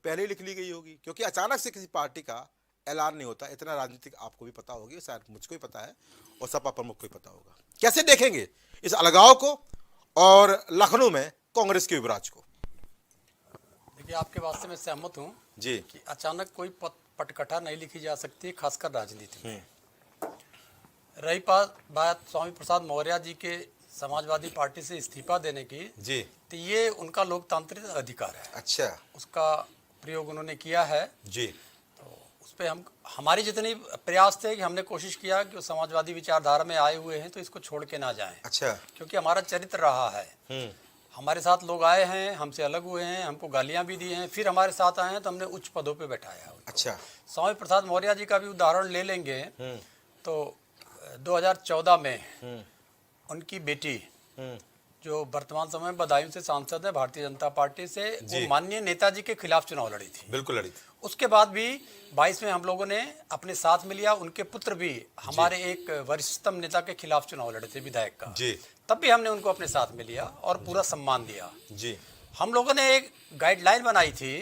पहले ही लिख ली गई होगी, क्योंकि अचानक से किसी पार्टी का ऐलान नहीं होता। इतना राजनीतिक आपको भी पता होगी, शायद मुझको भी पता है और सपा प्रमुख को भी पता होगा। कैसे देखेंगे इस अलगाव को और लखनऊ में कांग्रेस के विराज को? देखिए, आपके बात से मैं सहमत हूँ जी कि अचानक कोई पटकथा नहीं लिखी जा सकती, खासकर राजनीति में। रही बात स्वामी प्रसाद मौर्य जी के समाजवादी पार्टी से इस्तीफा देने की, जी तो ये उनका लोकतांत्रिक अधिकार है। अच्छा, उसका प्रयोग उन्होंने किया है। जी तो उस पर हमारी जितनी प्रयास थे कि हमने कोशिश किया कि वो समाजवादी विचारधारा में आए हुए हैं तो इसको छोड़ के ना जाएं। अच्छा, क्योंकि हमारा चरित्र रहा है। हमारे साथ लोग आए हैं, हमसे अलग हुए हैं, हमको गालियां भी दी हैं, फिर हमारे साथ आए हैं तो हमने उच्च पदों पे बैठाया है उनको। अच्छा, स्वामी प्रसाद मौर्य जी का भी उदाहरण ले लेंगे तो 2014 में उनकी बेटी, जो वर्तमान समय में बदायूं से सांसद है भारतीय जनता पार्टी से, वो माननीय नेताजी के खिलाफ चुनाव लड़ी थी। बिल्कुल लड़ी थी। उसके बाद भी 22 में हम लोगों ने अपने साथ में लिया। उनके पुत्र भी हमारे एक वरिष्ठतम नेता के खिलाफ चुनाव लड़े थे, विधायक का। जी, तब भी हमने उनको अपने साथ में लिया और पूरा सम्मान दिया। जी, हम लोगों ने एक गाइडलाइन बनाई थी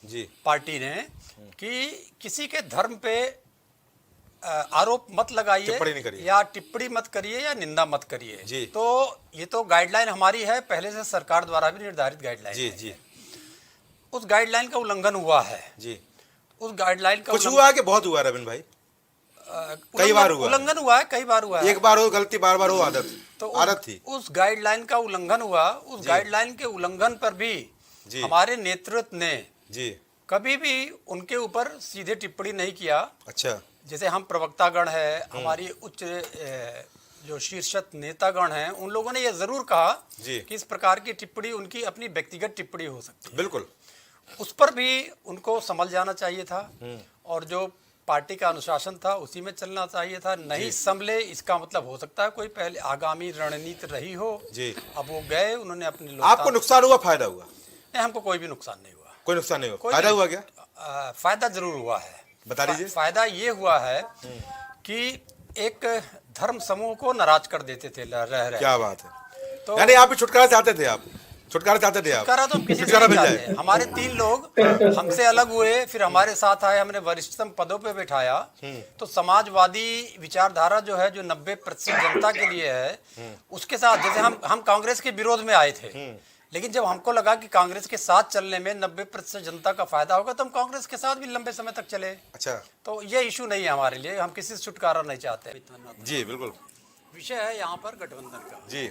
जी, पार्टी ने कि किसी के धर्म पे आरोप मत लगाइए या टिप्पणी मत करिए या निंदा मत करिए। तो ये तो गाइडलाइन हमारी है, पहले से सरकार द्वारा भी निर्धारित गाइडलाइन जी, है। जी। उस गाइडलाइन का उल्लंघन हुआ है। जी, उस गाइडलाइन का कुछ हुआ है कि बहुत हुआ रविंद्र भाई? कई बार हुआ, उल्लंघन हुआ है, कई बार हुआ है। एक बार हो गलती, बार बार हो आदत, तो आदत थी। उस गाइडलाइन का उल्लंघन हुआ। उस गाइडलाइन के उल्लंघन पर भी हमारे नेतृत्व ने कभी भी उनके ऊपर सीधे टिप्पणी नहीं किया। अच्छा, जैसे हम प्रवक्तागण है, हमारी उच्च जो शीर्षक नेतागण हैं, उन लोगों ने यह जरूर कहा कि इस प्रकार की टिप्पणी उनकी अपनी व्यक्तिगत टिप्पणी हो सकती है। बिल्कुल, उस पर भी उनको समझ जाना चाहिए था और जो पार्टी का अनुशासन था उसी में चलना चाहिए था। नहीं संभले, इसका मतलब हो सकता है कोई पहले आगामी रणनीति रही हो। अब वो गए, उन्होंने अपने आपको नुकसान हुआ, फायदा हुआ? नहीं, हमको कोई भी नुकसान नहीं हुआ। कोई नुकसान नहीं हुआ, फायदा हुआ क्या? फायदा जरूर हुआ है। बता दीजिए। फायदा ये हुआ है कि एक धर्म समूह को नाराज कर देते थे रह। क्या बात है। तो यानी आप भी छुटकारा चाहते थे, आप छुटकारा चाहते थे? आप छुटकारा तो किसी से नहीं चाहते। हमारे 3 लोग हमसे अलग हुए, फिर हमारे साथ आए, हमने वरिष्ठतम पदों पे बिठाया। तो समाजवादी विचारधारा जो है, जो 90% जनता के लिए है, उसके साथ, जैसे हम कांग्रेस के विरोध में आए थे, लेकिन जब हमको लगा कि कांग्रेस के साथ चलने में 90% जनता का फायदा होगा तो हम कांग्रेस के साथ भी लंबे समय तक चले। अच्छा, तो ये इशू नहीं है हमारे लिए, हम किसी से छुटकारा नहीं चाहते। जी बिल्कुल। विषय है यहाँ पर गठबंधन का। जी,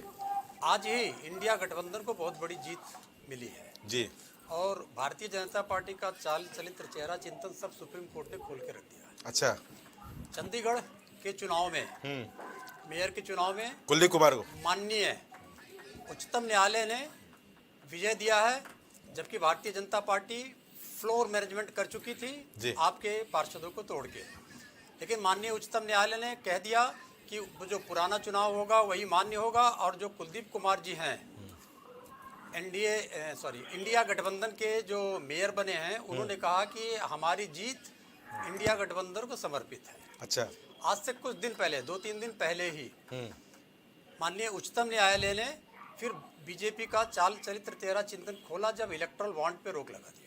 आज ही इंडिया गठबंधन को बहुत बड़ी जीत मिली है। जी, और भारतीय जनता पार्टी का चाल चरित्र, चेहरा, चिंतन सब सुप्रीम कोर्ट ने खोल के रख दिया। अच्छा, चंडीगढ़ के चुनाव में, मेयर के चुनाव में कुलदीप कुमार को माननीय उच्चतम न्यायालय ने विजय दिया है, जबकि Bharatiya Janata party floor management कर चुकी थी आपके पार्षदों को तोड़ के। लेकिन माननीय उच्चतम न्यायालय ने कह दिया कि जो पुराना चुनाव होगा वही मान्य होगा। और जो कुलदीप कुमार जी हैं, इंडिया गठबंधन के जो मेयर बने हैं, उन्होंने कहा कि हमारी जीत इंडिया गठबंधन को समर्पित है। अच्छा, आज से कुछ दिन पहले, 2-3 दिन पहले ही माननीय उच्चतम न्यायालय ने फिर बीजेपी का चाल चरित्र, चेहरा, चिंतन खोला जब इलेक्टोरल बॉन्ड पे रोक लगा दी।